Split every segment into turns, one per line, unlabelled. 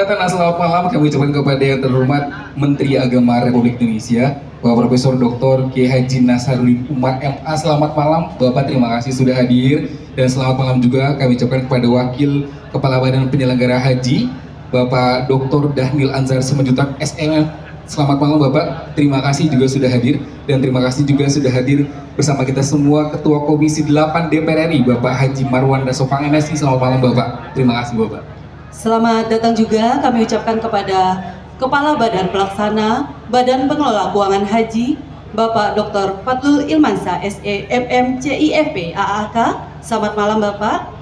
kesempatan selamat malam kami ucapkan kepada yang terhormat Menteri Agama Republik Indonesia, Bapak Profesor Dr. Kiai Haji Nasaruddin Umar MA. Selamat malam Bapak, terima kasih sudah hadir. Dan selamat malam juga kami ucapkan kepada Wakil Kepala Badan Penyelenggara Haji, Bapak Dr. Dhanil Anzar Simanjuntak SMM. Selamat malam Bapak, terima kasih juga sudah hadir. Dan terima kasih juga sudah hadir bersama kita semua Ketua Komisi 8 DPR RI, Bapak Haji Marwan Dasopang MSI. Selamat malam Bapak, terima kasih Bapak.
Selamat datang juga kami ucapkan kepada Kepala Badan Pelaksana Badan Pengelola Keuangan Haji, Bapak Dr. Fatul Ilmansa SE MM CIFP AAK. Selamat malam Bapak.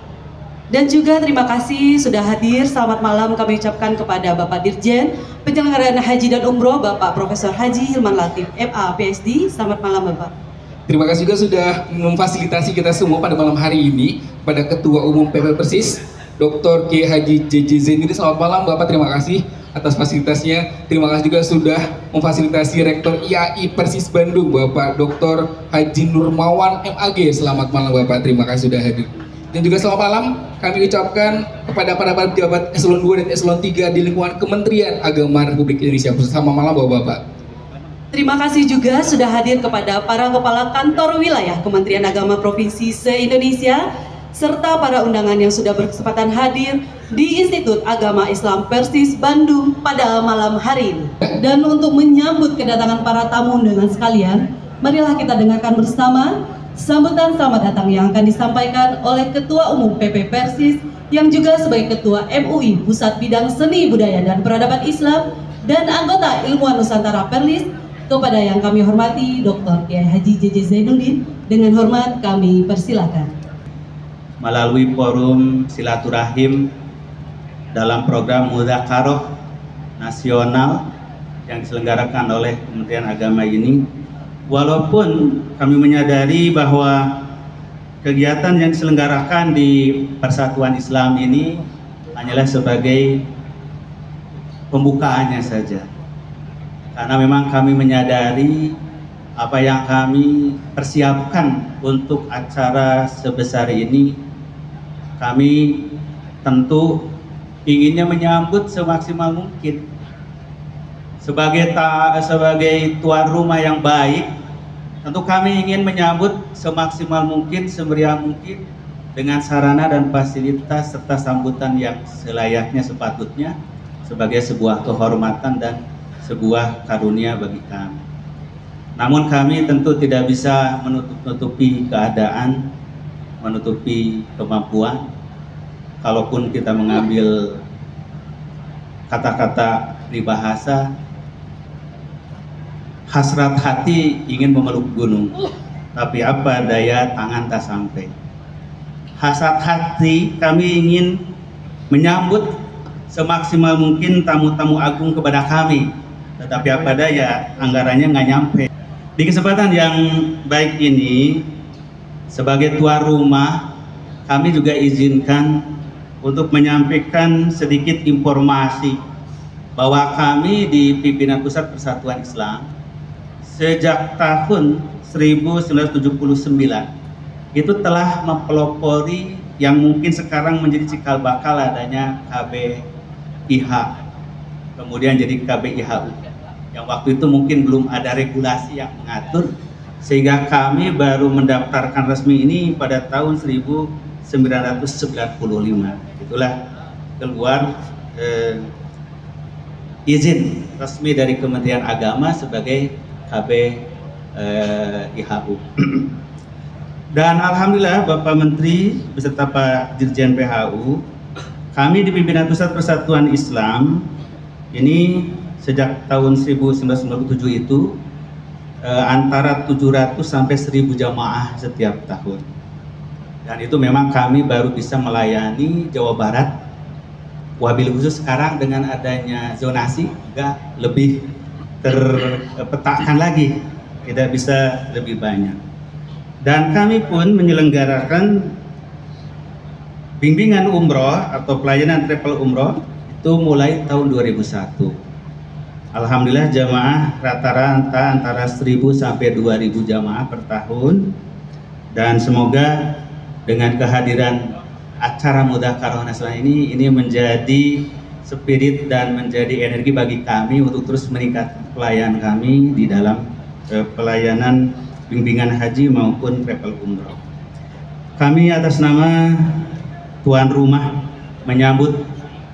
Dan juga terima kasih sudah hadir. Selamat malam kami ucapkan kepada Bapak Dirjen Penyelenggaraan Haji dan Umroh, Bapak Profesor Haji Hilman Latif MA PhD. Selamat malam Bapak.
Terima kasih juga sudah memfasilitasi kita semua pada malam hari ini, pada Ketua Umum PP Persis Dr. Kiai Haji JJ Zainuddin. Selamat malam Bapak, terima kasih atas fasilitasnya. Terima kasih juga sudah memfasilitasi Rektor IAI Persis Bandung, Bapak Dr. Haji Nurmawan MAG. Selamat malam Bapak, terima kasih sudah hadir. Dan juga selamat malam kami ucapkan kepada para pejabat eselon 2 dan eselon 3 di lingkungan Kementerian Agama Republik Indonesia. Selamat malam Bapak-Bapak.
Terima kasih juga sudah hadir kepada para kepala kantor wilayah Kementerian Agama Provinsi se-Indonesia, serta para undangan yang sudah berkesempatan hadir di Institut Agama Islam Persis Bandung pada malam hari ini. Dan untuk menyambut kedatangan para tamu undangan sekalian, marilah kita dengarkan bersama sambutan selamat datang yang akan disampaikan oleh Ketua Umum PP Persis yang juga sebagai Ketua MUI Pusat Bidang Seni Budaya dan Peradaban Islam dan anggota Ilmuwan Nusantara Perlis, kepada yang kami hormati Dr. Kiai Haji JJ Zainuddin. Dengan hormat kami persilakan.
Melalui forum silaturahim dalam program Mudzakarah Nasional yang diselenggarakan oleh Kementerian Agama ini, walaupun kami menyadari bahwa kegiatan yang diselenggarakan di Persatuan Islam ini hanyalah sebagai pembukaannya saja, karena memang kami menyadari apa yang kami persiapkan untuk acara sebesar ini. Kami tentu inginnya menyambut semaksimal mungkin sebagai tuan rumah yang baik. Tentu kami ingin menyambut semaksimal mungkin, semeriah mungkin, dengan sarana dan fasilitas serta sambutan yang selayaknya sepatutnya sebagai sebuah kehormatan dan sebuah karunia bagi kami. Namun kami tentu tidak bisa menutupi keadaan, menutupi kemampuan. Kalaupun kita mengambil kata-kata peribahasa, hasrat hati ingin memeluk gunung, tapi apa daya tangan tak sampai. Hasrat hati kami ingin menyambut semaksimal mungkin tamu-tamu agung kepada kami, tetapi apa daya anggarannya nggak nyampe. Di kesempatan yang baik ini, sebagai tuan rumah, kami juga izinkan untuk menyampaikan sedikit informasi bahwa kami di Pimpinan Pusat Persatuan Islam sejak tahun 1979 itu telah mempelopori yang mungkin sekarang menjadi cikal bakal adanya KBIH, kemudian jadi KBIHU, yang waktu itu mungkin belum ada regulasi yang mengatur, sehingga kami baru mendaftarkan resmi ini pada tahun 1995. Itulah keluar izin resmi dari Kementerian Agama sebagai KBIHU. Dan alhamdulillah Bapak Menteri beserta Pak Dirjen PHU, kami di Pimpinan Pusat Persatuan Islam ini sejak tahun 1997 itu antara 700 sampai 1000 jamaah setiap tahun. Dan itu memang kami baru bisa melayani Jawa Barat. Wabil khusus sekarang dengan adanya zonasi juga lebih terpetakan lagi, tidak bisa lebih banyak. Dan kami pun menyelenggarakan bimbingan umroh atau pelayanan travel umroh itu mulai tahun 2001. Alhamdulillah jamaah rata-rata antara 1000 sampai 2000 jamaah per tahun, dan semoga dengan kehadiran acara Mudzakarah Nasional ini menjadi spirit dan menjadi energi bagi kami untuk terus meningkatkan pelayanan kami di dalam pelayanan bimbingan haji maupun travel umroh. Kami atas nama tuan rumah menyambut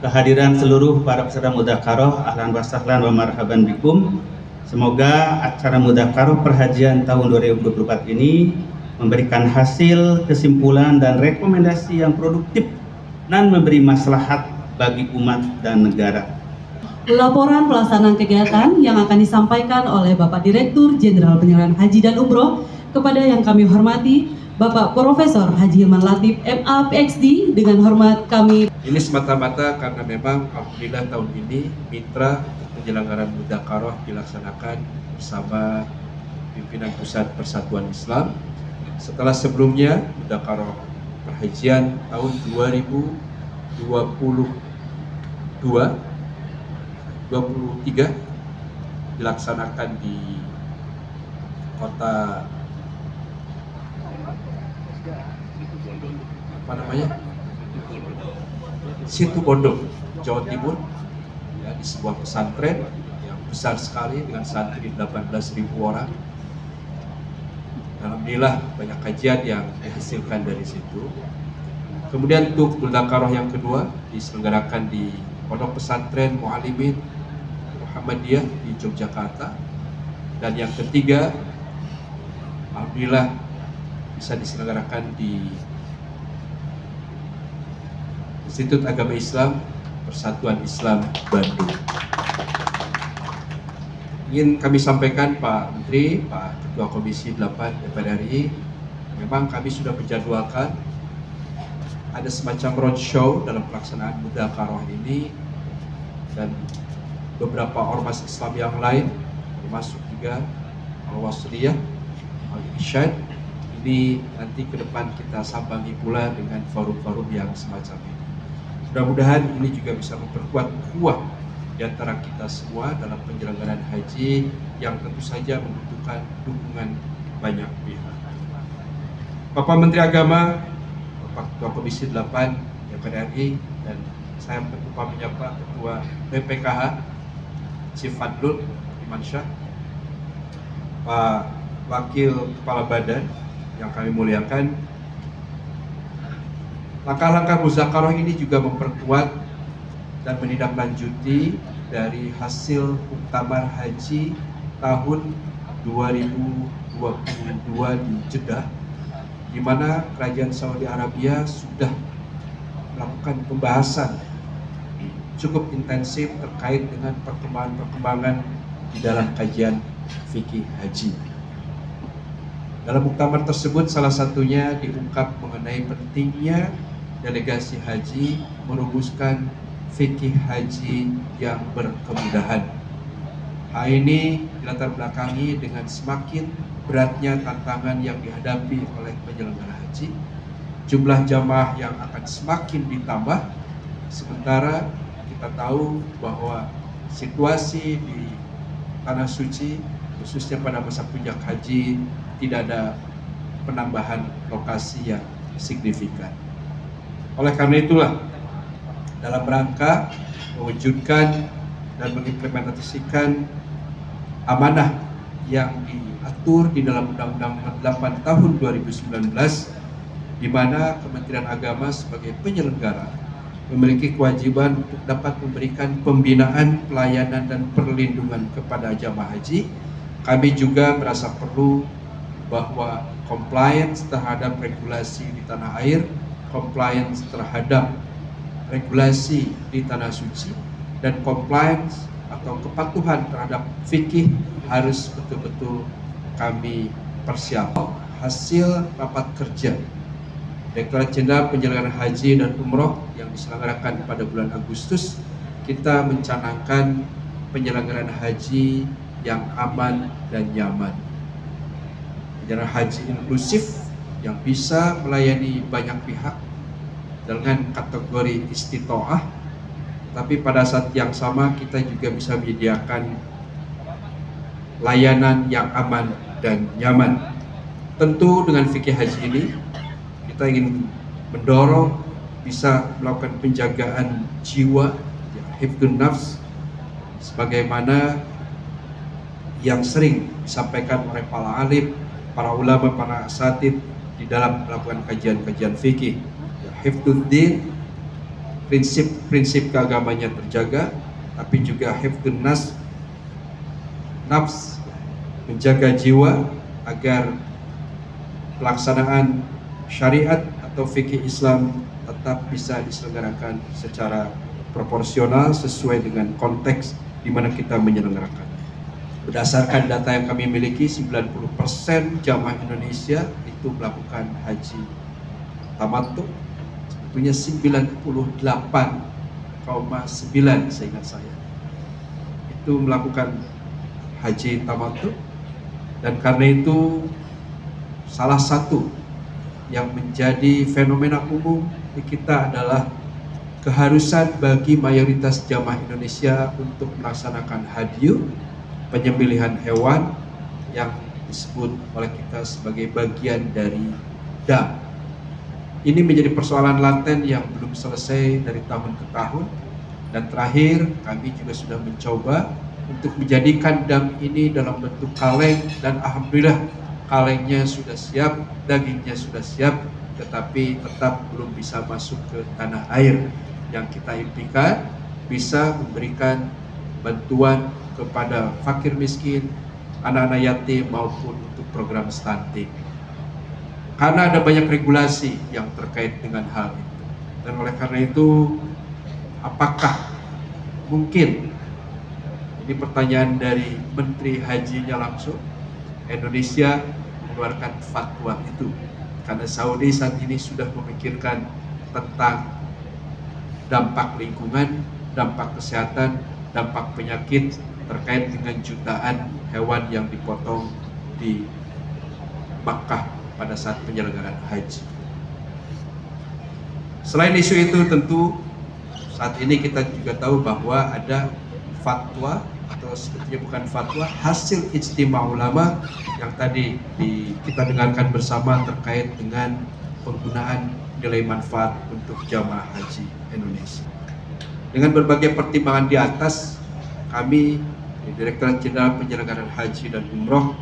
kehadiran seluruh para peserta Mudzakarah, ahlan wa sahlan wa marhaban bikum. Semoga acara Mudzakarah perhajian tahun 2024 ini memberikan hasil, kesimpulan, dan rekomendasi yang produktif dan memberi maslahat bagi umat dan negara.
Laporan pelaksanaan kegiatan yang akan disampaikan oleh Bapak Direktur Jenderal Penyelenggaraan Haji dan Umroh kepada yang kami hormati Bapak Profesor Haji Hilman Latif, MA PhD. Dengan hormat kami.
Ini semata-mata karena memang alhamdulillah tahun ini mitra penyelenggaraan Mudzakarah dilaksanakan bersama pimpinan Pusat Persatuan Islam. Setelah sebelumnya Mudzakarah perhajian tahun 2023 dilaksanakan di kota Situbondo, Jawa Timur, ya, di sebuah pesantren yang besar sekali dengan santri 18.000 orang. Alhamdulillah banyak kajian yang dihasilkan dari situ. Kemudian untuk Mudzakarah yang kedua diselenggarakan di Pondok Pesantren Mu'alimin Muhammadiyah di Yogyakarta, dan yang ketiga alhamdulillah bisa diselenggarakan di Institut Agama Islam Persatuan Islam Bandung. Ingin kami sampaikan Pak Menteri, Pak Ketua Komisi 8 DPR RI, memang kami sudah menjadwalkan ada semacam roadshow dalam pelaksanaan Mudzakarah ini, dan beberapa ormas Islam yang lain, termasuk juga Al-Wasliyah, Al-Irsyad. Ini nanti ke depan kita sambangi pula dengan forum-forum yang semacam ini. Mudah-mudahan ini juga bisa memperkuat ukhuwah di antara kita semua dalam penyelenggaraan haji yang tentu saja membutuhkan dukungan banyak pihak. Bapak Menteri Agama, Bapak Ketua Komisi 8 DPR RI, dan saya lupa menyapa Ketua BPKH Chief Fadlul Imansyah, Pak Wakil Kepala Badan yang kami muliakan. Langkah-langkah Mudzakarah ini juga memperkuat dan menindaklanjuti dari hasil Muktamar Haji tahun 2022 di Jeddah, di mana Kerajaan Saudi Arabia sudah melakukan pembahasan cukup intensif terkait dengan perkembangan-perkembangan di dalam kajian fikih haji. Dalam muktamar tersebut salah satunya diungkap mengenai pentingnya delegasi haji merumuskan fikih haji yang berkemudahan. Hal ini dilatar belakangi dengan semakin beratnya tantangan yang dihadapi oleh penyelenggara haji. Jumlah jamaah yang akan semakin ditambah, sementara kita tahu bahwa situasi di Tanah Suci, khususnya pada masa puncak haji, tidak ada penambahan lokasi yang signifikan. Oleh karena itulah, dalam rangka mewujudkan dan mengimplementasikan amanah yang diatur di dalam Undang-Undang 8 tahun 2019, di mana Kementerian Agama sebagai penyelenggara memiliki kewajiban untuk dapat memberikan pembinaan, pelayanan, dan perlindungan kepada jamaah haji. Kami juga merasa perlu bahwa compliance terhadap regulasi di tanah air, compliance terhadap regulasi di Tanah Suci, dan compliance atau kepatuhan terhadap fikih harus betul-betul kami persiapkan. Hasil rapat kerja Direktorat Jenderal Penyelenggaraan Haji dan Umroh yang diselenggarakan pada bulan Agustus, kita mencanangkan penyelenggaraan haji yang aman dan nyaman, penyelenggaraan haji inklusif yang bisa melayani banyak pihak dengan kategori istitoah, tapi pada saat yang sama kita juga bisa menyediakan layanan yang aman dan nyaman. Tentu dengan fikih haji ini kita ingin mendorong bisa melakukan penjagaan jiwa, hifdzun nafs sebagaimana yang sering disampaikan oleh para alim, para ulama, para asatidz di dalam melakukan kajian-kajian fikih. Hifdzuddin, prinsip-prinsip keagamannya terjaga, tapi juga hifdzun nafs, menjaga jiwa agar pelaksanaan syariat atau fikih Islam tetap bisa diselenggarakan secara proporsional sesuai dengan konteks di mana kita menyelenggarakan. Berdasarkan data yang kami miliki, 90% jamaah Indonesia itu melakukan haji tamattu. Sebetulnya 98,9 seingat saya itu melakukan haji tamattu, dan karena itu salah satu yang menjadi fenomena umum di kita adalah keharusan bagi mayoritas jamaah Indonesia untuk melaksanakan hadyu, penyembelihan hewan yang disebut oleh kita sebagai bagian dari dam. Ini menjadi persoalan laten yang belum selesai dari tahun ke tahun, dan terakhir kami juga sudah mencoba untuk menjadikan dam ini dalam bentuk kaleng, dan alhamdulillah kalengnya sudah siap, dagingnya sudah siap, tetapi tetap belum bisa masuk ke tanah air. Yang kita impikan bisa memberikan bantuan kepada fakir miskin, anak-anak yatim maupun untuk program stunting. Karena ada banyak regulasi yang terkait dengan hal itu. Dan oleh karena itu, apakah mungkin, ini pertanyaan dari Menteri Hajinya langsung, Indonesia mengeluarkan fatwa itu? Karena Saudi saat ini sudah memikirkan tentang dampak lingkungan, dampak kesehatan, dampak penyakit terkait dengan jutaan hewan yang dipotong di Makkah pada saat penyelenggaraan haji. Selain isu itu, tentu saat ini kita juga tahu bahwa ada fatwa, atau sebetulnya bukan fatwa, hasil ijtima ulama yang tadi kita dengarkan bersama terkait dengan penggunaan nilai manfaat untuk jamaah haji Indonesia. Dengan berbagai pertimbangan di atas, kami di Direktorat Jenderal Penyelenggaraan Haji dan Umroh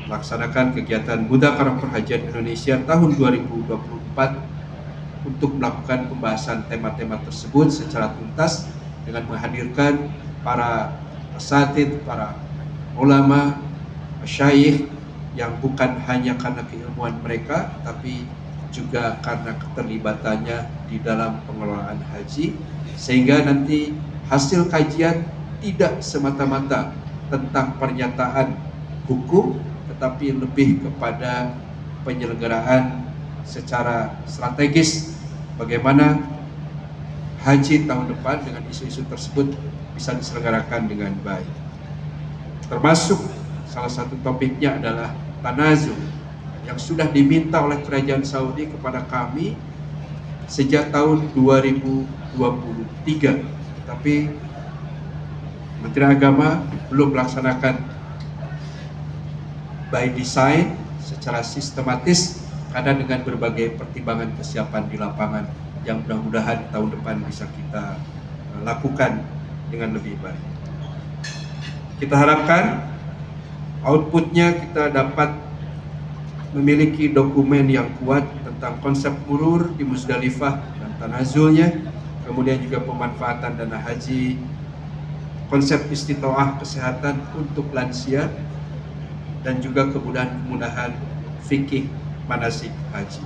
melaksanakan kegiatan Mudzakarah Perhajian Indonesia tahun 2024 untuk melakukan pembahasan tema-tema tersebut secara tuntas dengan menghadirkan para asatidz, para ulama, masyayikh yang bukan hanya karena keilmuan mereka, tapi juga karena keterlibatannya di dalam pengelolaan haji, sehingga nanti hasil kajian tidak semata-mata tentang pernyataan hukum, tetapi lebih kepada penyelenggaraan secara strategis bagaimana haji tahun depan dengan isu-isu tersebut bisa diselenggarakan dengan baik. Termasuk salah satu topiknya adalah tanazul yang sudah diminta oleh Kerajaan Saudi kepada kami sejak tahun 2023, tapi Menteri Agama belum melaksanakan by design secara sistematis karena dengan berbagai pertimbangan kesiapan di lapangan yang mudah-mudahan tahun depan bisa kita lakukan dengan lebih baik. Kita harapkan outputnya kita dapat memiliki dokumen yang kuat tentang konsep murur di Muzdalifah dan tanazulnya, kemudian juga pemanfaatan dana haji, konsep istitoah kesehatan untuk lansia, dan juga kemudahan-kemudahan fikih manasik haji.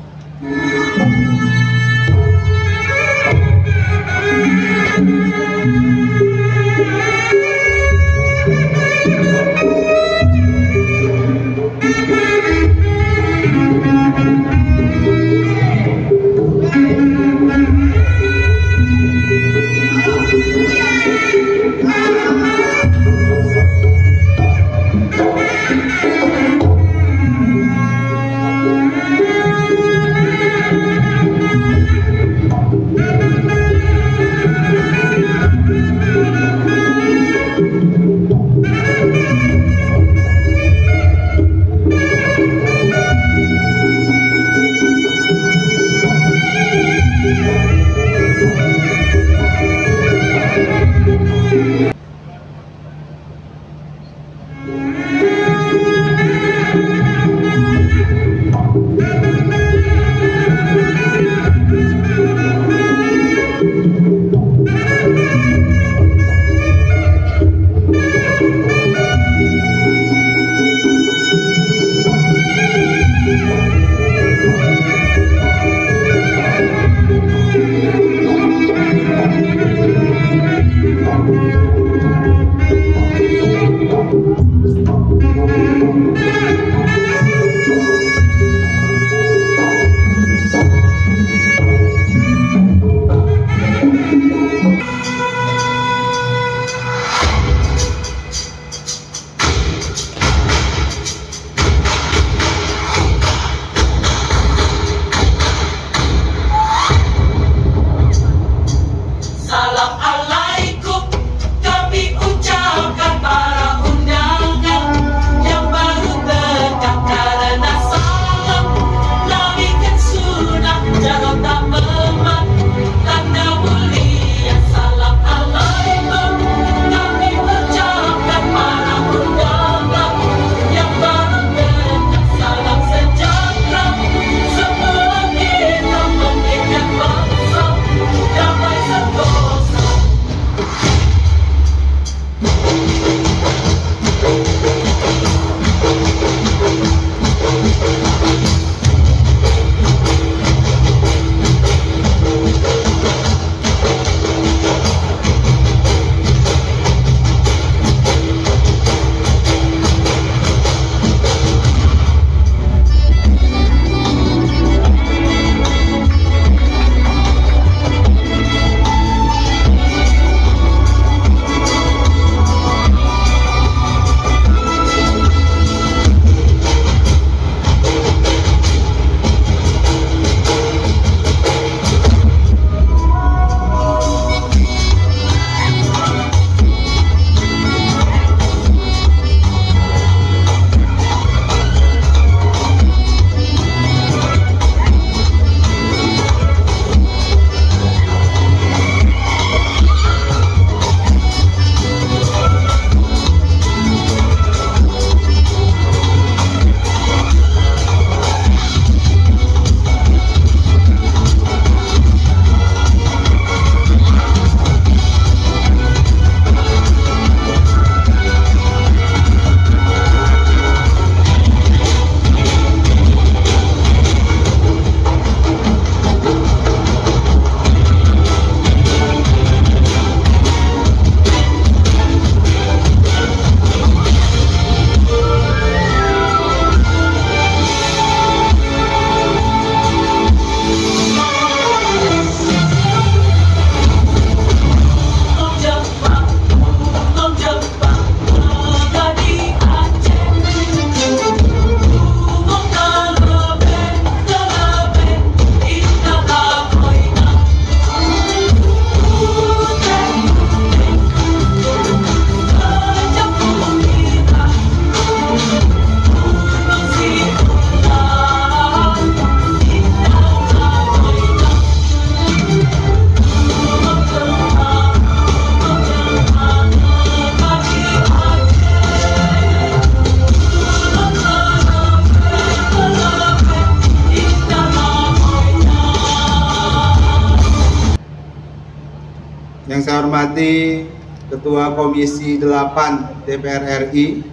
saya hormati Ketua Komisi 8 DPR RI,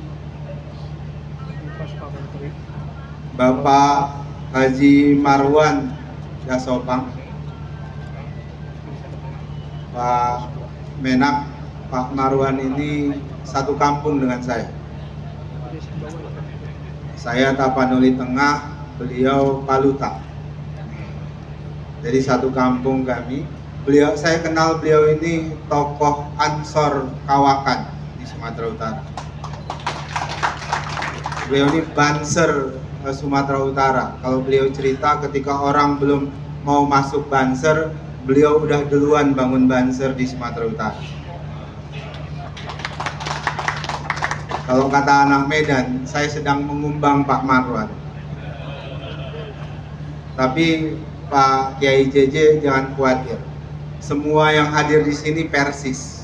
Bapak Haji Marwan Dasopang, Pak Menak. Pak Marwan ini satu kampung dengan saya. Saya Tapanuli Tengah, beliau Paluta. Jadi satu kampung kami. Saya kenal beliau ini tokoh Ansor Kawakan di Sumatera Utara. Beliau ini Banser Sumatera Utara. Kalau beliau cerita ketika orang belum mau masuk Banser, beliau udah duluan bangun Banser di Sumatera Utara. Kalau kata anak Medan, saya sedang mengumbang Pak Marwan. Tapi Pak Kiai JJ jangan khawatir. Semua yang hadir di sini Persis.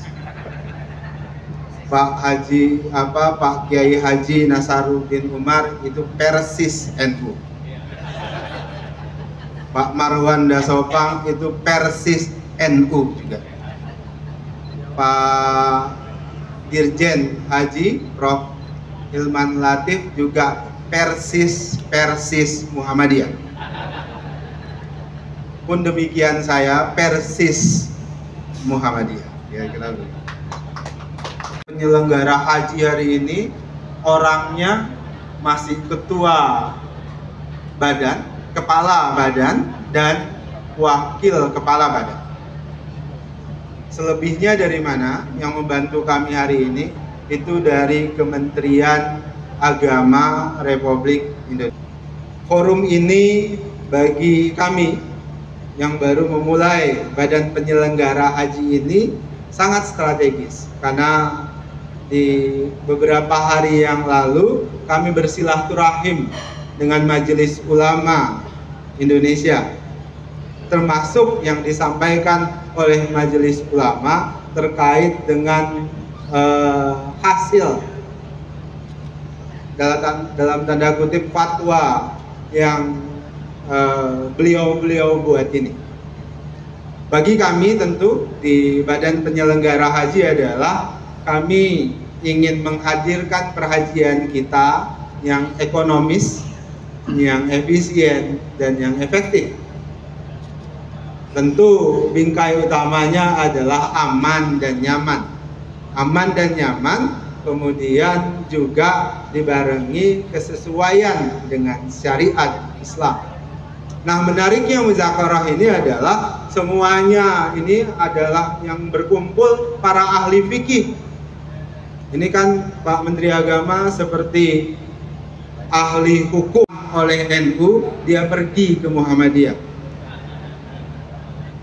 Pak Kiai Haji Nasaruddin Umar itu Persis NU. Pak Marwan Dasopang itu Persis NU juga. Pak Dirjen Haji Prof. Hilman Latif juga Persis Muhammadiyah. Pun demikian saya Persis Muhammadiyah. Kira-kira begitu. Penyelenggara haji hari ini orangnya masih ketua badan, kepala badan, dan wakil kepala badan. Selebihnya dari mana? Yang membantu kami hari ini itu dari Kementerian Agama Republik Indonesia. Forum ini bagi kami yang baru memulai badan penyelenggara haji ini sangat strategis, karena di beberapa hari yang lalu kami bersilaturahim dengan Majelis Ulama Indonesia, termasuk yang disampaikan oleh Majelis Ulama terkait dengan hasil dalam tanda kutip fatwa yang beliau buat ini. Bagi kami tentu di Badan Penyelenggara Haji adalah kami ingin menghadirkan perhajian kita yang ekonomis, yang efisien, dan yang efektif. Tentu bingkai utamanya adalah aman dan nyaman. Aman dan nyaman, kemudian juga dibarengi kesesuaian dengan syariat Islam. Nah, menariknya muzakarah ini adalah semuanya ini adalah yang berkumpul para ahli fikih. Ini kan Pak Menteri Agama seperti ahli hukum oleh NU, dia pergi ke Muhammadiyah.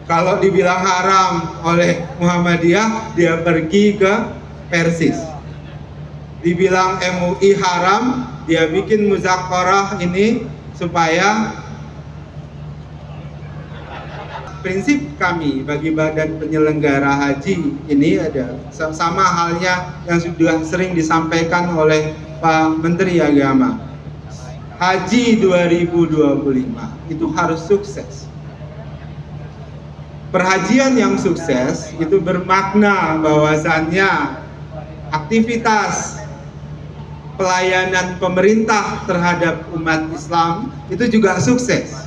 Kalau dibilang haram oleh Muhammadiyah, dia pergi ke Persis. Dibilang MUI haram, dia bikin muzakarah ini supaya prinsip kami bagi badan penyelenggara haji ini ada sama halnya yang sudah sering disampaikan oleh Pak Menteri Agama. Haji 2025 itu harus sukses. Perhajian yang sukses itu bermakna bahwasannya aktivitas pelayanan pemerintah terhadap umat Islam itu juga sukses.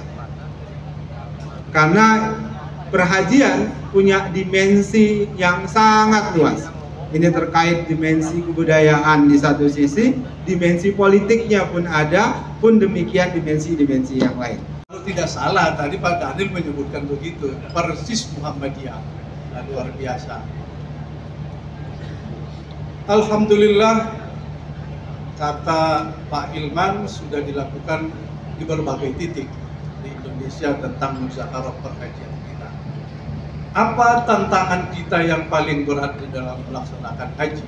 Karena perhajian punya dimensi yang sangat luas. Ini terkait dimensi kebudayaan di satu sisi, dimensi politiknya pun ada, pun demikian dimensi-dimensi yang lain.
Kalau tidak salah, tadi Pak Daniel menyebutkan begitu, Persis Muhammadiyah, luar biasa. Alhamdulillah, kata Pak Hilman sudah dilakukan di berbagai titik di Indonesia tentang muzakarah perhajian kita. Apa tantangan kita yang paling berat di dalam melaksanakan haji?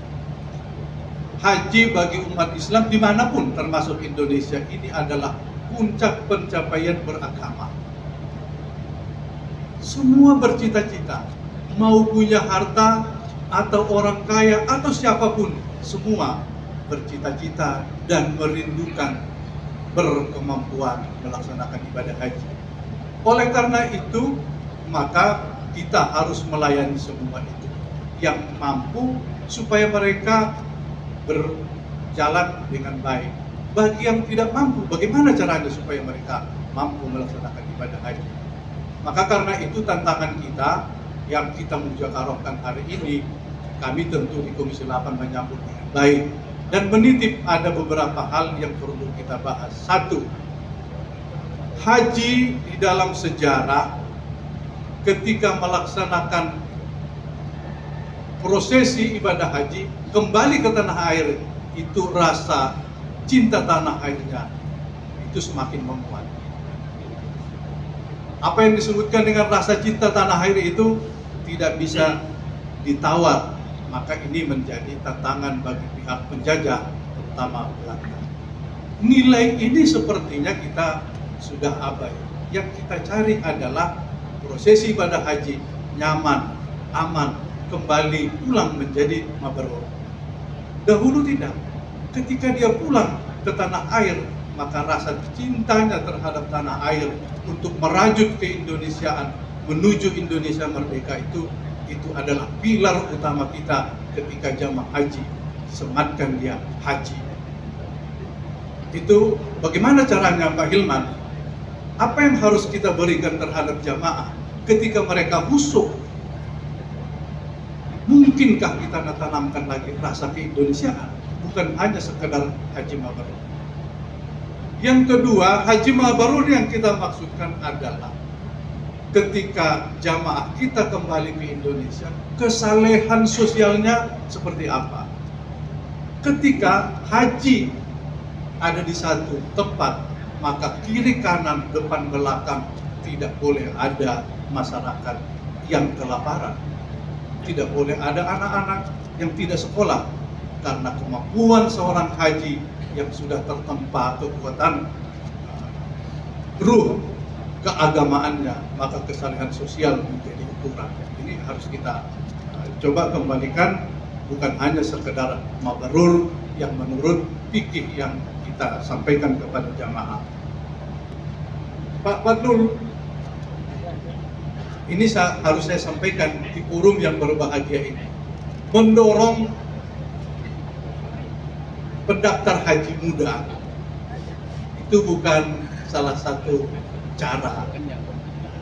Haji bagi umat Islam dimanapun, termasuk Indonesia ini adalah puncak pencapaian beragama. Semua bercita-cita, mau punya harta atau orang kaya atau siapapun, semua bercita-cita dan merindukan berkemampuan melaksanakan ibadah haji. Oleh karena itu, maka kita harus melayani semua itu. yang mampu supaya mereka berjalan dengan baik. Bagi yang tidak mampu, bagaimana caranya supaya mereka mampu melaksanakan ibadah haji? Maka karena itu tantangan kita yang kita muzakarahkan hari ini, kami tentu di Komisi 8 menyambut dengan baik dan menitip ada beberapa hal yang perlu kita bahas. Satu, haji di dalam sejarah ketika melaksanakan prosesi ibadah haji kembali ke tanah air, itu rasa cinta tanah airnya itu semakin menguat. Apa yang disebutkan dengan rasa cinta tanah air itu tidak bisa ditawar, maka ini menjadi tantangan bagi pihak penjajah, terutama Belanda. Nilai ini sepertinya kita sudah abai. Yang kita cari adalah prosesi ibadah haji nyaman, aman, kembali pulang menjadi mabrur. Dahulu tidak. Ketika dia pulang ke tanah air, maka rasa cintanya terhadap tanah air untuk merajut keindonesiaan menuju Indonesia merdeka itu adalah pilar utama kita ketika jamaah haji. Sematkan dia haji. Itu bagaimana caranya Pak Hilman? Apa yang harus kita berikan terhadap jamaah ketika mereka khusyuk? Mungkinkah kita tanamkan lagi rasa keindonesiaan, bukan hanya sekedar haji mabrur? Yang kedua, haji mabrur yang kita maksudkan adalah ketika jamaah kita kembali ke Indonesia, kesalehan sosialnya seperti apa? Ketika haji ada di satu tempat, maka kiri kanan depan belakang tidak boleh ada masyarakat yang kelaparan. Tidak boleh ada anak-anak yang tidak sekolah, karena kemampuan seorang haji yang sudah tertempa kekuatan ruh keagamaannya, maka kesalehan sosial menjadi ukuran. Ini harus kita coba kembalikan, bukan hanya sekedar mabrur yang menurut fikih yang kita sampaikan kepada jamaah. Pak Fadlul, ini harus saya sampaikan di forum yang berbahagia ini, mendorong pendaftar haji muda itu bukan salah satu cara.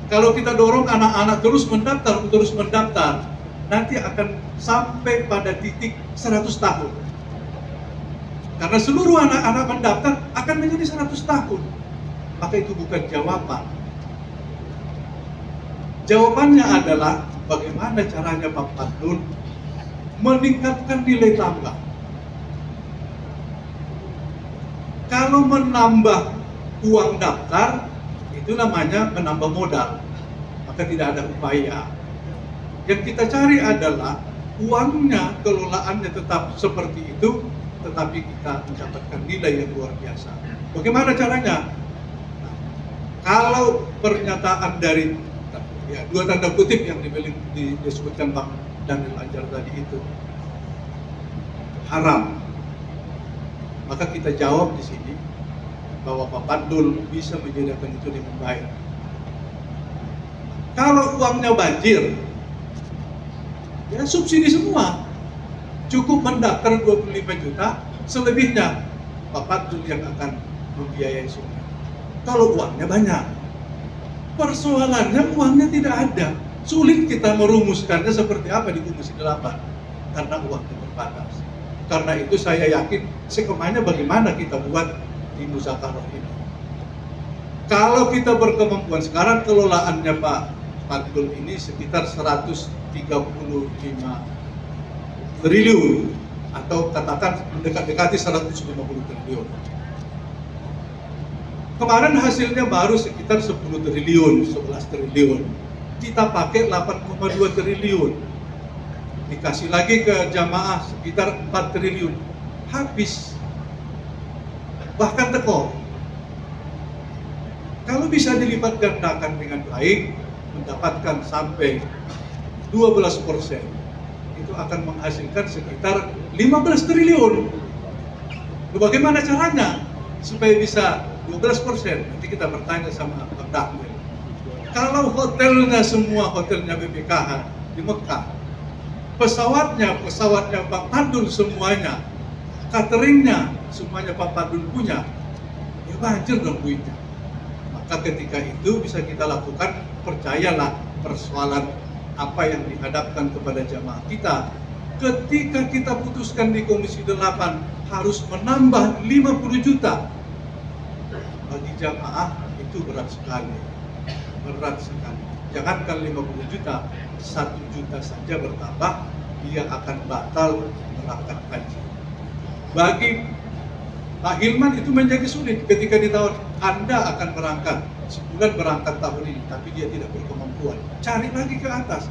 Kalau kita dorong anak-anak terus mendaftar, nanti akan sampai pada titik 100 tahun. Karena seluruh anak-anak mendaftar akan menjadi 100 tahun. Maka itu bukan jawaban. Jawabannya adalah bagaimana caranya Pak Fadlul meningkatkan nilai tambah. Kalau menambah uang daftar, itu namanya menambah modal, maka tidak ada upaya. Yang kita cari adalah uangnya, kelolaannya tetap seperti itu, tetapi kita mendapatkan nilai yang luar biasa. Bagaimana caranya? Nah, kalau pernyataan dari dua tanda kutip yang disebutkan Bang Daniel Anjar tadi itu haram, maka kita jawab di sini bahwa Pak Fadlul bisa menyediakan itu dengan baik. Kalau uangnya banjir, ya subsidi semua, cukup mendaftar 25 juta, selebihnya Pak Fadlul yang akan membiayai semua. Kalau uangnya banyak, persoalannya uangnya tidak ada, sulit kita merumuskannya seperti apa di Komisi 8 karena uangnya terbatas. Karena itu saya yakin skemanya bagaimana kita buat di muzakarah ini. Kalau kita berkemampuan, sekarang kelolaannya Pak Fadlul ini sekitar 135 triliun atau katakan mendekati 150 triliun. Kemarin hasilnya baru sekitar 10 triliun, 11 triliun. Kita pakai 8,2 triliun. Dikasih lagi ke jamaah sekitar 4 triliun. Habis. Bahkan tekor. Kalau bisa dilipat gandakan dengan baik, mendapatkan sampai 12%, itu akan menghasilkan sekitar 15 triliun. Bagaimana caranya supaya bisa 12%? Nanti kita bertanya sama Pak Daniel. Kalau hotelnya semua hotelnya BPKH di Mekah, pesawatnya Pak Padul semuanya, cateringnya semuanya Pak Padul punya, ya banjir dong duitnya. Maka ketika itu bisa kita lakukan, percayalah persoalan apa yang dihadapkan kepada jamaah kita. Ketika kita putuskan di Komisi 8 harus menambah 50 juta, bagi jamaah itu berat sekali. Jangankan 50 juta, 1 juta saja bertambah, dia akan batal berangkat haji. Bagi Pak Hilman itu menjadi sulit ketika ditawarkan, Anda akan berangkat, sebulan berangkat tahun ini, tapi dia tidak berkemampuan. Cari lagi ke atas.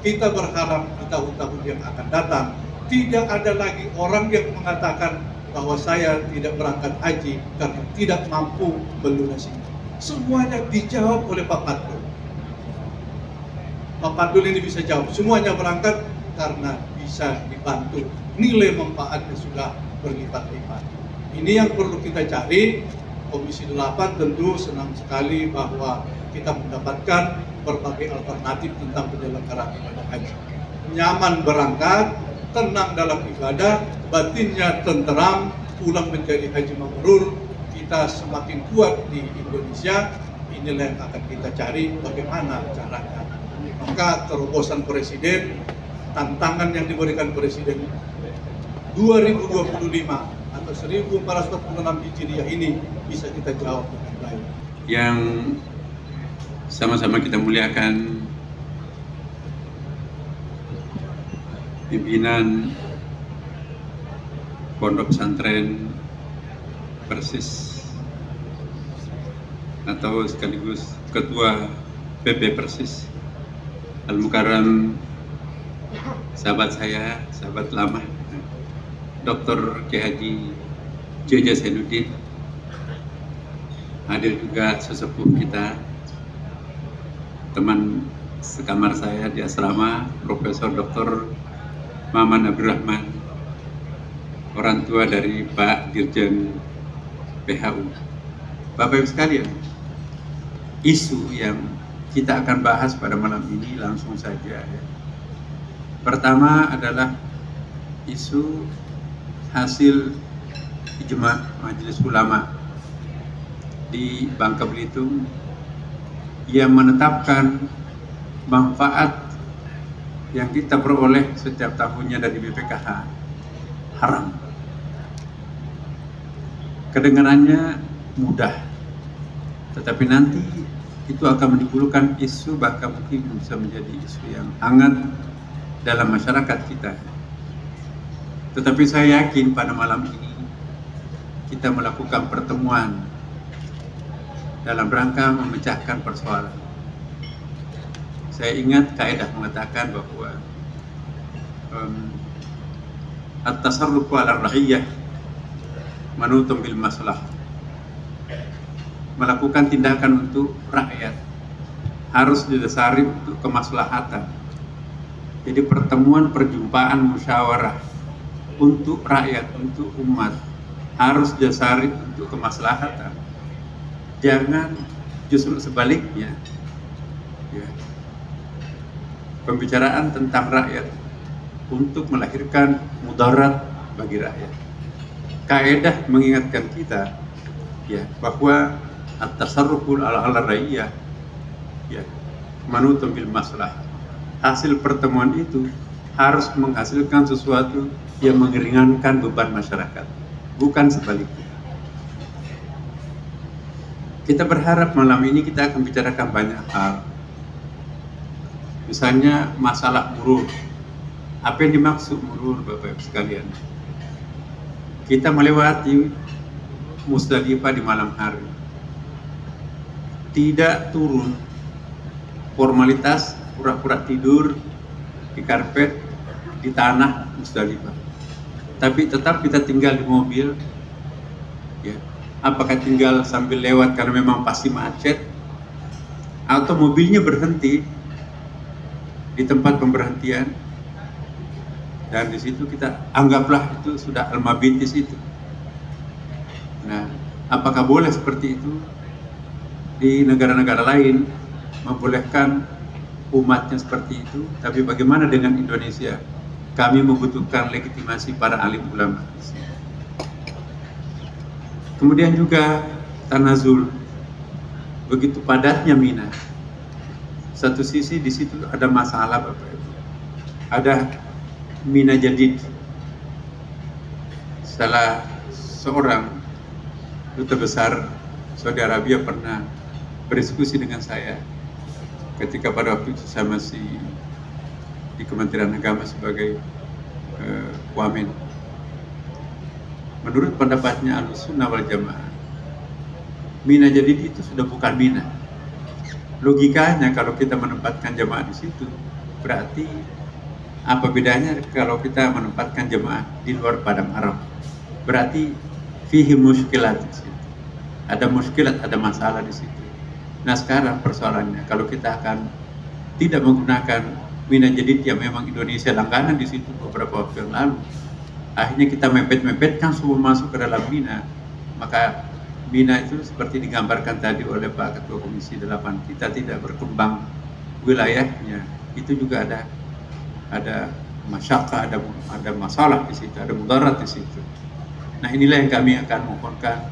Kita berharap di tahun-tahun yang akan datang, tidak ada lagi orang yang mengatakan bahwa saya tidak berangkat haji karena tidak mampu melunasinya. Semuanya dijawab oleh Pak Padul. Pak Padul ini bisa jawab, semuanya berangkat karena bisa dibantu. Nilai manfaatnya sudah berlipat-lipat. Ini yang perlu kita cari. Komisi 8 tentu senang sekali bahwa kita mendapatkan berbagai alternatif tentang penyelenggaraan ibadah haji. Nyaman berangkat, tenang dalam ibadah, batinnya tenteram, pulang menjadi haji mabrur. Kita semakin kuat di Indonesia. Inilah yang akan kita cari bagaimana caranya. Maka terobosan Presiden, tantangan yang diberikan Presiden 2025 atau 1446 Hijriah ini bisa kita jawab dengan baik.
Yang sama-sama kita muliakan pimpinan Pondok Pesantren Persis atau sekaligus Ketua PP Persis, Al-Mukarram, sahabat saya, sahabat lama, Dr. Kiai Haji Joja Zainuddin, hadir juga sesepuh kita, teman sekamar saya di asrama, Profesor Dr. Maman Abdurrahman, orang tua dari Pak Dirjen PHU. Bapak Ibu sekalian, isu yang kita akan bahas pada malam ini langsung saja ya. Pertama adalah isu hasil ijma Majelis Ulama di Bangka Belitung yang menetapkan manfaat yang kita peroleh setiap tahunnya dari BPKH haram. Kedengarannya mudah, tetapi nanti itu akan menimbulkan isu, bahkan mungkin bisa menjadi isu yang hangat dalam masyarakat kita. Tetapi saya yakin pada malam ini kita melakukan pertemuan dalam rangka memecahkan persoalan. Saya ingat kaidah mengatakan bahwa at-tasarrufu 'ala ar-ra'iyyah manutun bil maslalah. Melakukan tindakan untuk rakyat harus didasari untuk kemaslahatan. Jadi pertemuan, perjumpaan, musyawarah untuk rakyat, untuk umat harus didasari untuk kemaslahatan. Jangan justru sebaliknya ya. Pembicaraan tentang rakyat untuk melahirkan mudarat bagi rakyat. Kaidah mengingatkan kita ya bahwa at-tasarruful 'ala ar-ra'iyyah ya manutun bil maslalah. Hasil pertemuan itu harus menghasilkan sesuatu yang meringankan beban masyarakat, bukan sebaliknya. Kita berharap malam ini kita akan bicarakan banyak hal. Misalnya masalah murur. Apa yang dimaksud murur, Bapak Ibu sekalian? Kita melewati Musdalifah di malam hari, tidak turun, formalitas pura-pura tidur di karpet, di tanah Musdalifah, tapi tetap kita tinggal di mobil ya. Apakah tinggal sambil lewat karena memang pasti macet, atau mobilnya berhenti di tempat pemberhentian dan di situ kita anggaplah itu sudah al-mabitis itu. Nah, apakah boleh seperti itu? Di negara-negara lain membolehkan umatnya seperti itu, tapi bagaimana dengan Indonesia? Kami membutuhkan legitimasi para alim ulama. Kemudian juga tanazul, begitu padatnya Mina. Satu sisi di situ ada masalah Bapak Ibu. Ada Mina Jadid. Salah seorang duta besar Saudi Arabia pernah berdiskusi dengan saya ketika pada waktu itu saya masih di Kementerian Agama sebagai wamen. Menurut pendapatnya Ahlussunnah wal Jamaah, Mina Jadid itu sudah bukan Mina. Logikanya kalau kita menempatkan jamaah di situ, berarti apa bedanya kalau kita menempatkan jamaah di luar Padang Arab? Berarti fihi muskilat di situ. Ada muskilat, ada masalah di situ. Nah sekarang persoalannya, kalau kita akan tidak menggunakan Mina Jadid yang memang Indonesia langganan di situ beberapa waktu yang lalu, akhirnya kita mepet-mepetkan semua masuk ke dalam Mina, maka Mina itu seperti digambarkan tadi oleh Pak Ketua Komisi 8, kita tidak berkembang wilayahnya. Itu juga ada masyarakat, ada masalah di situ, ada mudarat di situ. Nah inilah yang kami akan mohonkan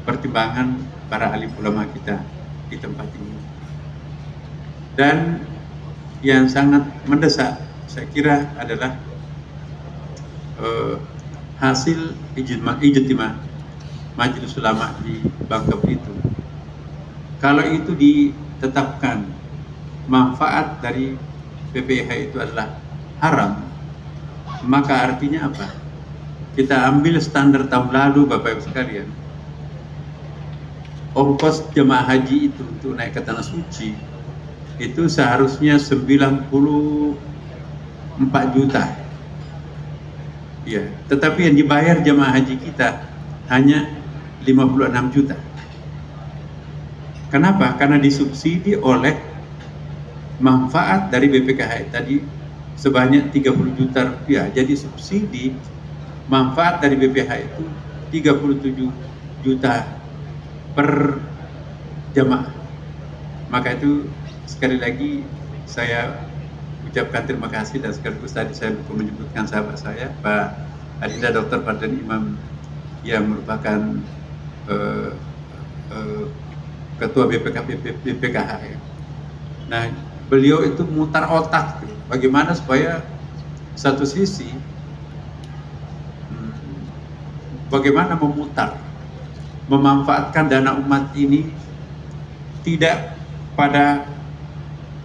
pertimbangan para alim ulama kita di tempat ini. Dan yang sangat mendesak saya kira adalah hasil ijtima Majelis Ulama di Bangka Belitung. Kalau itu ditetapkan manfaat dari PPH itu adalah haram, maka artinya apa? Kita ambil standar tahun lalu Bapak Ibu sekalian, ongkos jemaah haji itu untuk naik ke tanah suci itu seharusnya 94 juta. Ya, tetapi yang dibayar jemaah haji kita hanya 56 juta. Kenapa? Karena disubsidi oleh manfaat dari BPKH tadi sebanyak 30 juta rupiah. Jadi subsidi manfaat dari BPH itu 37 juta per jemaah. Maka itu sekali lagi saya ucapkan terima kasih, dan sekaligus tadi saya menyebutkan sahabat saya Pak Adinda Dr. Fadlan Imam yang merupakan ketua BPKH ya. Nah beliau itu mutar otak bagaimana supaya satu sisi bagaimana memanfaatkan dana umat ini tidak pada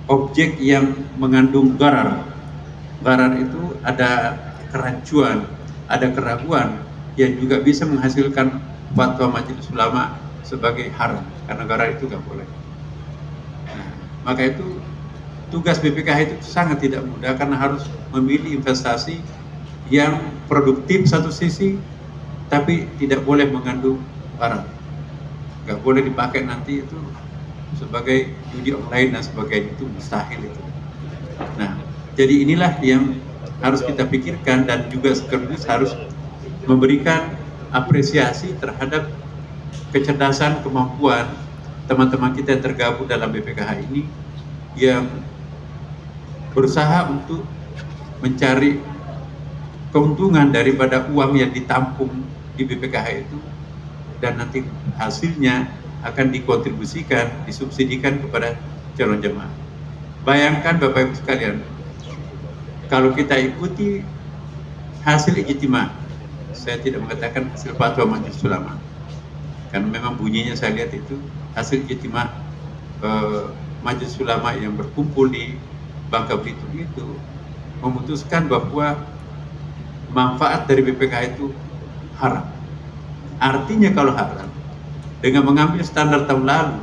objek yang mengandung gharar. Gharar itu ada kerancuan, ada keraguan yang juga bisa menghasilkan fatwa Majelis Ulama sebagai haram, karena gharar itu nggak boleh. Nah, maka itu tugas BPKH itu sangat tidak mudah, karena harus memilih investasi yang produktif satu sisi, tapi tidak boleh mengandung gharar. Nggak boleh dipakai nanti itu sebagai judi online dan sebagainya, itu mustahil itu. Nah, jadi inilah yang harus kita pikirkan, dan juga sekaligus harus memberikan apresiasi terhadap kecerdasan, kemampuan teman-teman kita yang tergabung dalam BPKH ini, yang berusaha untuk mencari keuntungan daripada uang yang ditampung di BPKH itu, dan nanti hasilnya akan dikontribusikan, disubsidikan kepada calon jemaah. Bayangkan Bapak Ibu sekalian, kalau kita ikuti hasil ijtima, saya tidak mengatakan hasil fatwa Majelis Ulama, karena memang bunyinya saya lihat itu hasil ijtima Majelis Ulama yang berkumpul di Bangka Belitung itu memutuskan bahwa manfaat dari BPKH itu haram. Artinya kalau haram, dengan mengambil standar tahun lalu,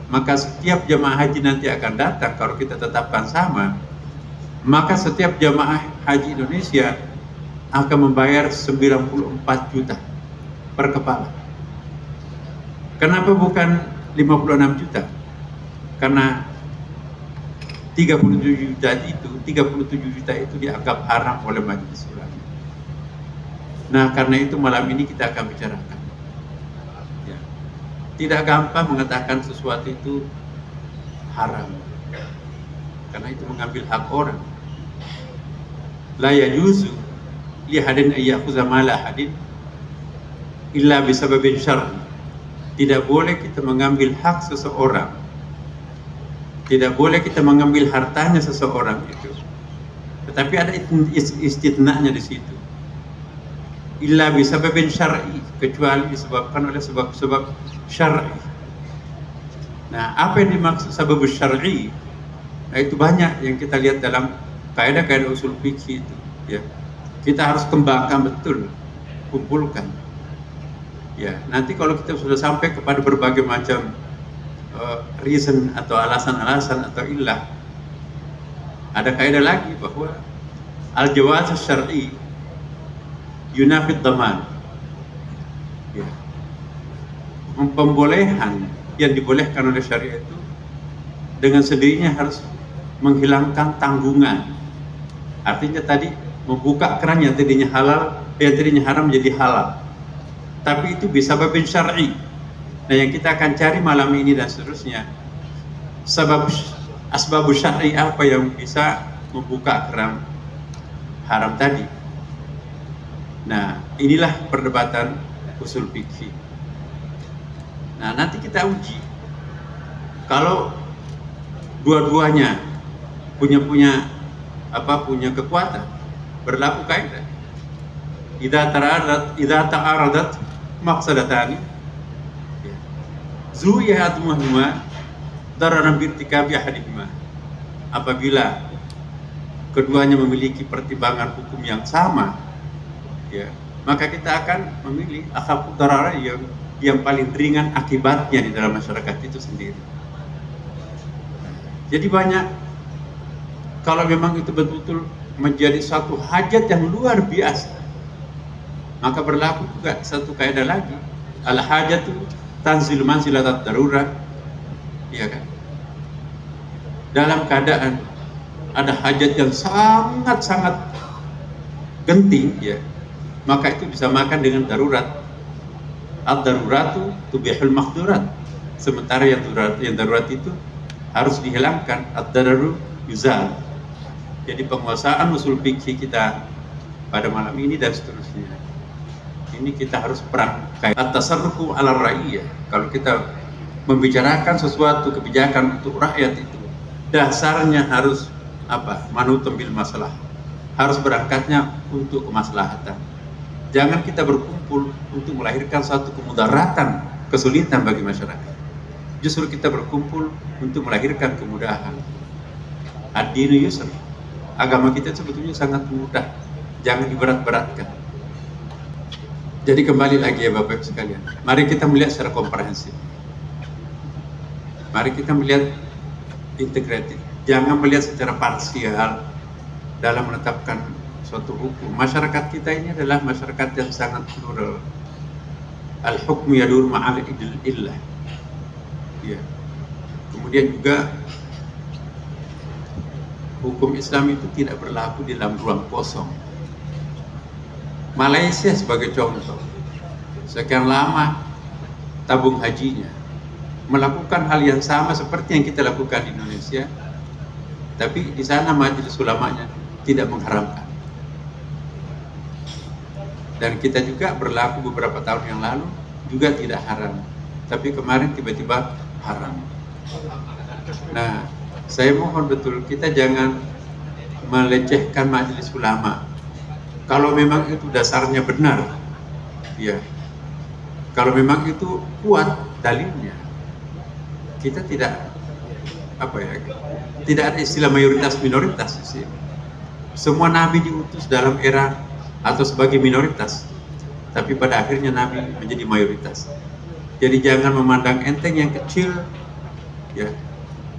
maka setiap jemaah haji nanti akan datang, kalau kita tetapkan sama, maka setiap jemaah haji Indonesia akan membayar 94 juta per kepala. Kenapa bukan 56 juta? Karena 37 juta itu dianggap haram oleh Majelis Ulama. Nah, karena itu malam ini kita akan bicarakan. Tidak gampang mengatakan sesuatu itu haram. karena itu mengambil hak orang. La yajuzu li hadin ayyakhudha mala hadin illa bisababin syar'i. Tidak boleh kita mengambil hak seseorang, tidak boleh kita mengambil hartanya seseorang itu. Tetapi ada istitnanya di situ. Illa bisababin syar'i, kecuali disebabkan oleh sebab-sebab syar'i. Nah, apa yang dimaksud sebab syar'i? Nah, itu banyak yang kita lihat dalam kaidah-kaidah usul fikih itu, ya. Kita harus kembangkan betul, kumpulkan. Ya, nanti kalau kita sudah sampai kepada berbagai macam reason atau alasan-alasan atau illah, ada kaidah lagi bahwa al-jawaz syar'i yunafid dhaman. Ya. Pembolehan yang dibolehkan oleh syariat itu dengan sendirinya harus menghilangkan tanggungan. Artinya tadi membuka keran yang tadinya halal, yang tadinya haram menjadi halal. Tapi itu bisa babin syar'i. Nah, yang kita akan cari malam ini dan seterusnya, asbab syar'i apa yang bisa membuka keran haram tadi. Nah, inilah perdebatan usul fikih. Nah, nanti kita uji. Kalau dua-duanya punya kekuatan, berlaku kaidah. Idza ta'aradat maqsadatani zuyihatumuhuma dararan birtikabi ahadihima. Apabila keduanya memiliki pertimbangan hukum yang sama, ya, maka kita akan memilih akhafud darara yang paling ringan akibatnya di dalam masyarakat itu sendiri. Jadi banyak, kalau memang itu betul-betul menjadi satu hajat yang luar biasa, maka berlaku juga satu kaidah lagi, al hajatu tanzil manzilatat darurat, iya kan? Dalam keadaan ada hajat yang sangat-sangat genting, ya, maka itu bisa makan dengan darurat. Ad-daruratu tubihul mahdurat. Sementara yang darurat itu harus dihilangkan. Ad-dararu yuzal. Jadi penguasaan usul fikih kita pada malam ini dan seterusnya, ini kita harus perang at-tasarrufu ala ra'iyah. Kalau kita membicarakan sesuatu kebijakan untuk rakyat itu, dasarnya harus apa? Manutum bil masalah. Harus berangkatnya untuk kemaslahatan. Jangan kita berkumpul untuk melahirkan suatu kemudaratan, kesulitan bagi masyarakat. Justru kita berkumpul untuk melahirkan kemudahan. Ad-dinu yusr. Agama kita sebetulnya sangat mudah. Jangan diberat-beratkan. Jadi kembali lagi ya Bapak Ibu sekalian. Mari kita melihat secara komprehensif. Mari kita melihat integratif. Jangan melihat secara parsial dalam menetapkan suatu hukum. Masyarakat kita ini adalah masyarakat yang sangat plural. Al-hukmu yadur ma'al illah. Ya. Kemudian juga hukum Islam itu tidak berlaku di dalam ruang kosong. Malaysia sebagai contoh, sekian lama tabung hajinya melakukan hal yang sama seperti yang kita lakukan di Indonesia, tapi di sana majelis ulamanya tidak mengharamkan. Dan kita juga berlaku beberapa tahun yang lalu juga tidak haram, tapi kemarin tiba-tiba haram. Nah, saya mohon betul kita jangan melecehkan majelis ulama. Kalau memang itu dasarnya benar, ya. Kalau memang itu kuat dalilnya, kita tidak tidak ada istilah mayoritas minoritas sih. Semua nabi diutus dalam era atau sebagai minoritas, tapi pada akhirnya nabi menjadi mayoritas. Jadi jangan memandang enteng yang kecil, ya,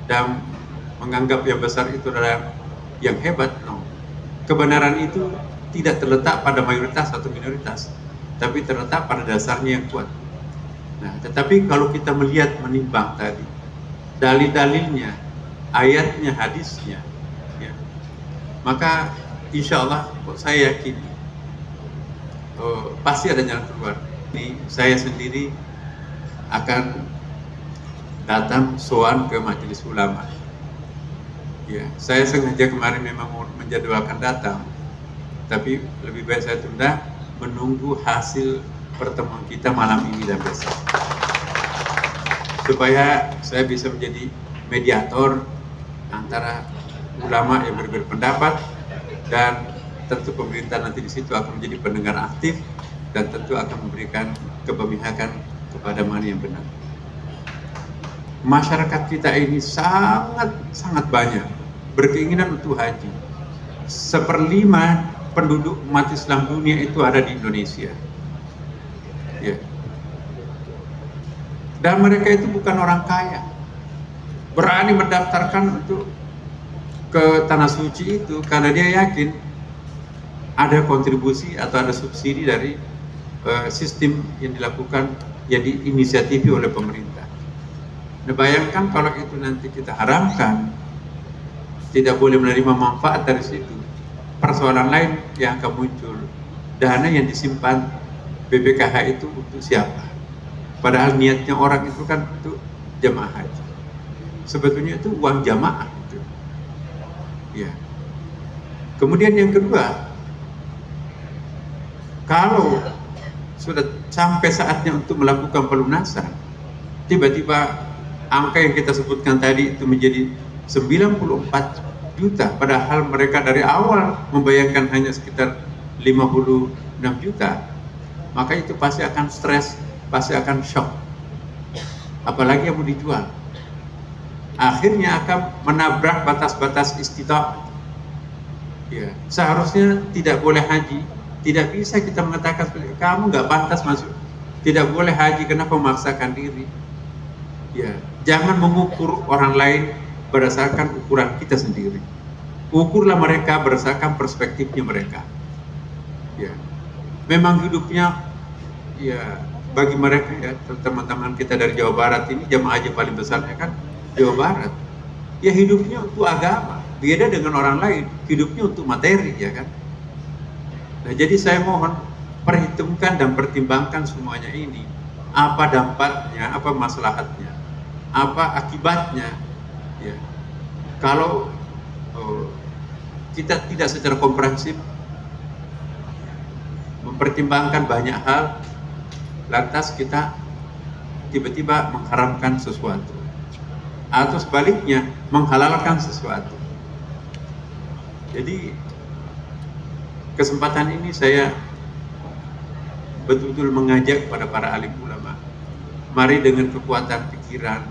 dan menganggap yang besar itu adalah yang hebat. No. Kebenaran itu tidak terletak pada mayoritas atau minoritas, tapi terletak pada dasarnya yang kuat. Nah, tetapi kalau kita melihat, menimbang tadi dalil-dalilnya, ayatnya, hadisnya, ya, maka insya Allah saya yakin pasti ada jalan keluar. Ini saya sendiri akan datang sowan ke majelis ulama Ya, saya sengaja kemarin memang mau menjadwalkan datang, tapi lebih baik saya tunda menunggu hasil pertemuan kita malam ini dan besok, supaya saya bisa menjadi mediator antara ulama yang berbeda pendapat, dan tentu pemerintah nanti di situ akan menjadi pendengar aktif dan tentu akan memberikan kepemihakan kepada mana yang benar. Masyarakat kita ini sangat banyak berkeinginan untuk haji. 1/5 penduduk umat Islam dunia itu ada di Indonesia. Ya. Dan mereka itu bukan orang kaya, berani mendaftarkan untuk ke tanah suci itu karena dia yakin ada kontribusi atau ada subsidi dari sistem yang dilakukan, yang diinisiatifi oleh pemerintah. Nah, bayangkan kalau itu nanti kita haramkan, tidak boleh menerima manfaat dari situ, persoalan lain yang akan muncul. Dana yang disimpan BPKH itu untuk siapa? Padahal niatnya orang itu kan untuk jamaah haji. Sebetulnya itu uang jamaah itu. Ya. Kemudian yang kedua, kalau sudah sampai saatnya untuk melakukan pelunasan, tiba-tiba angka yang kita sebutkan tadi itu menjadi 94 juta, padahal mereka dari awal membayangkan hanya sekitar 56 juta, maka itu pasti akan stres, pasti akan shock, apalagi yang mau dijual. Akhirnya akan menabrak batas-batas istita'ah. Ya, seharusnya tidak boleh haji, tidak bisa kita mengatakan kamu nggak pantas masuk, tidak boleh haji, kenapa memaksakan diri? Ya, jangan mengukur orang lain berdasarkan ukuran kita sendiri. Ukurlah mereka berdasarkan perspektifnya mereka. Ya, memang hidupnya, ya bagi mereka ya teman-teman kita dari Jawa Barat ini, jamaah haji paling besarnya kan Jawa Barat. Ya hidupnya untuk agama, beda dengan orang lain, hidupnya untuk materi, ya kan. Nah, jadi saya mohon perhitungkan dan pertimbangkan semuanya ini. Apa dampaknya, apa maslahatnya, apa akibatnya. Ya. Kalau kita tidak secara komprehensif mempertimbangkan banyak hal, lantas kita tiba-tiba mengharamkan sesuatu, atau sebaliknya menghalalkan sesuatu. Jadi kesempatan ini saya betul-betul mengajak kepada para alim ulama, mari dengan kekuatan pikiran,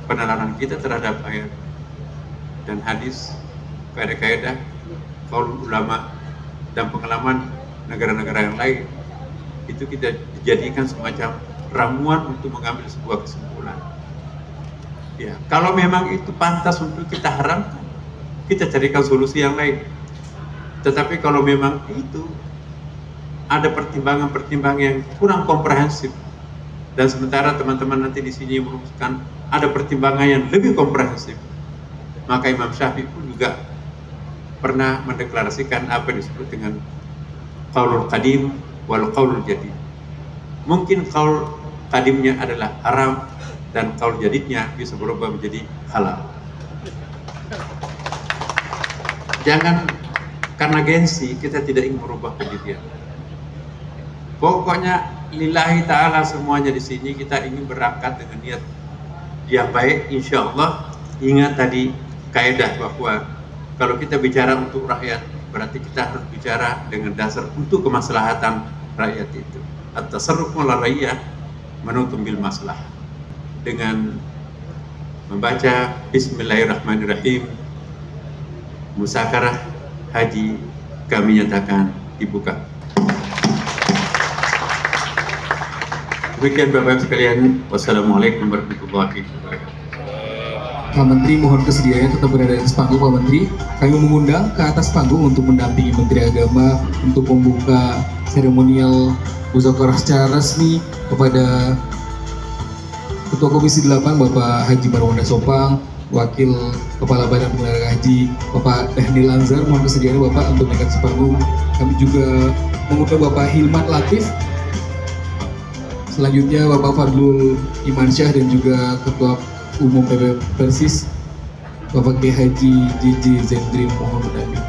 penalaran kita terhadap ayat dan hadis, kaidah-kaidah, qaul ulama, dan pengalaman negara-negara yang lain, itu kita dijadikan semacam ramuan untuk mengambil sebuah kesimpulan. Ya, kalau memang itu pantas untuk kita haramkan, kita carikan solusi yang lain. Tetapi kalau memang itu ada pertimbangan-pertimbangan yang kurang komprehensif, dan sementara teman-teman nanti di sini merumuskan ada pertimbangan yang lebih komprehensif, maka Imam Syafi'i pun juga pernah mendeklarasikan apa yang disebut dengan qaulul qadim wal qaulul jadid. Mungkin qaul qadimnya adalah haram dan qaul jadidnya bisa berubah menjadi halal. Jangan karena gengsi kita tidak ingin merubah pendirian. Pokoknya lillahi ta'ala semuanya di sini kita ingin berangkat dengan niat yang baik, insya Allah. Ingat tadi kaidah bahwa kalau kita bicara untuk rakyat, berarti kita harus bicara dengan dasar untuk kemaslahatan rakyat itu. At-tasarrufu 'ala rakyat menutum bil maslahah. Dengan membaca Bismillahirrahmanirrahim, musakarah haji kami nyatakan dibuka. Demikian Bapak Ibu sekalian, wassalamualaikum warahmatullahi wabarakatuh.
Pak Menteri mohon kesediaannya tetap berada di atas panggung. Pak Menteri, kami mengundang ke atas panggung untuk mendampingi Menteri Agama untuk membuka seremonial muzakarah secara resmi kepada Ketua Komisi 8 Bapak Haji Marwanda Sopang, Wakil Kepala Badan Penyelenggara Haji Bapak Dhanil Anzar, mohon kesediaannya Bapak untuk naik ke panggung. Kami juga mengundang Bapak Hilmat Latif, selanjutnya Bapak Fadlul Imansyah dan juga Ketua Umum PP Persis Bapak Kiai Haji JJ Zendrin Muhammad Amin.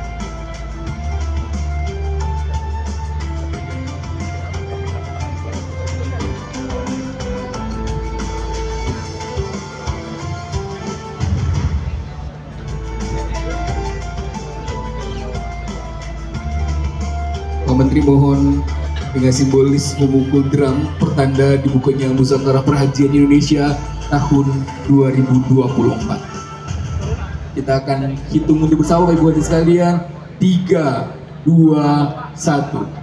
Pak Menteri mohon dengan simbolis memukul drum pertanda dibukanya Muzakarah Perhajian Indonesia tahun 2024. Kita akan hitung mundur bersama Bapak Ibu hadirin sekalian. 3, 2, 1.